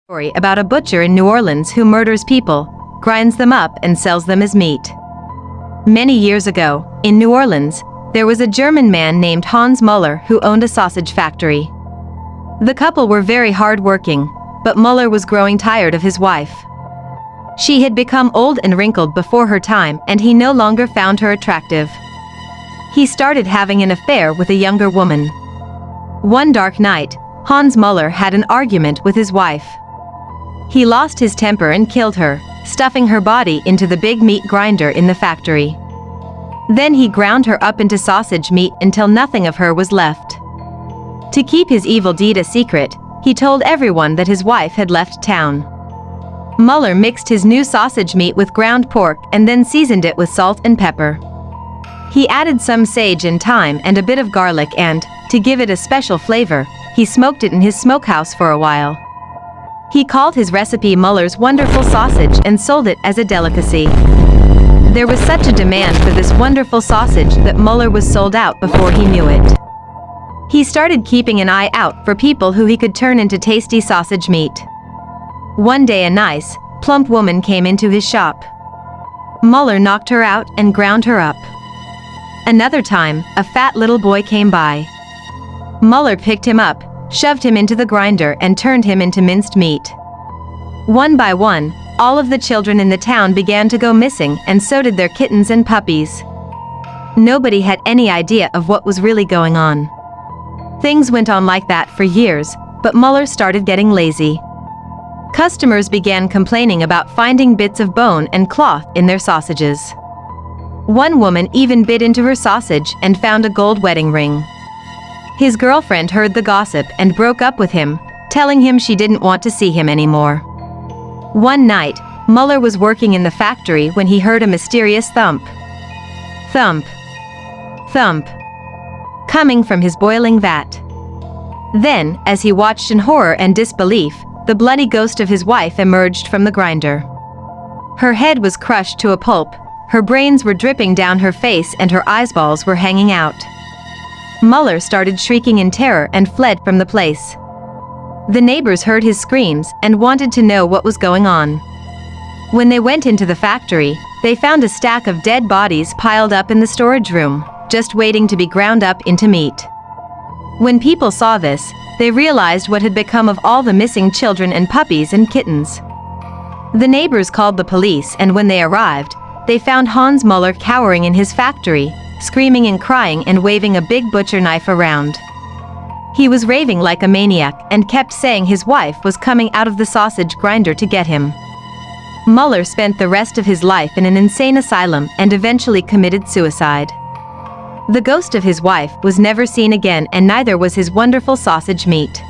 Story about a butcher in New Orleans who murders people, grinds them up and sells them as meat. Many years ago, in New Orleans, there was a German man named Hans Muller who owned a sausage factory. The couple were very hard-working, but Muller was growing tired of his wife. She had become old and wrinkled before her time, and he no longer found her attractive. He started having an affair with a younger woman. One dark night, Hans Muller had an argument with his wife. He lost his temper and killed her, stuffing her body into the big meat grinder in the factory. Then he ground her up into sausage meat until nothing of her was left. To keep his evil deed a secret, he told everyone that his wife had left town. Muller mixed his new sausage meat with ground pork and then seasoned it with salt and pepper. He added some sage and thyme and a bit of garlic and, to give it a special flavor, he smoked it in his smokehouse for a while. He called his recipe Muller's Wonderful Sausage and sold it as a delicacy. There was such a demand for this wonderful sausage that Muller was sold out before he knew it. He started keeping an eye out for people who he could turn into tasty sausage meat. One day a nice, plump woman came into his shop. Muller knocked her out and ground her up. Another time, a fat little boy came by. Muller picked him up, shoved him into the grinder and turned him into minced meat. One by one, all of the children in the town began to go missing, and so did their kittens and puppies. Nobody had any idea of what was really going on. Things went on like that for years, but Muller started getting lazy. Customers began complaining about finding bits of bone and cloth in their sausages. One woman even bit into her sausage and found a gold wedding ring. His girlfriend heard the gossip and broke up with him, telling him she didn't want to see him anymore. One night, Muller was working in the factory when he heard a mysterious thump. Thump. Thump. Coming from his boiling vat. Then, as he watched in horror and disbelief, the bloody ghost of his wife emerged from the grinder. Her head was crushed to a pulp, her brains were dripping down her face and her eyeballs were hanging out. Muller started shrieking in terror and fled from the place. The neighbors heard his screams and wanted to know what was going on. When they went into the factory, they found a stack of dead bodies piled up in the storage room, just waiting to be ground up into meat. When people saw this, they realized what had become of all the missing children and puppies and kittens. The neighbors called the police, and when they arrived, they found Hans Muller cowering in his factory, screaming and crying and waving a big butcher knife around. He was raving like a maniac and kept saying his wife was coming out of the sausage grinder to get him. Muller spent the rest of his life in an insane asylum and eventually committed suicide. The ghost of his wife was never seen again, and neither was his wonderful sausage meat.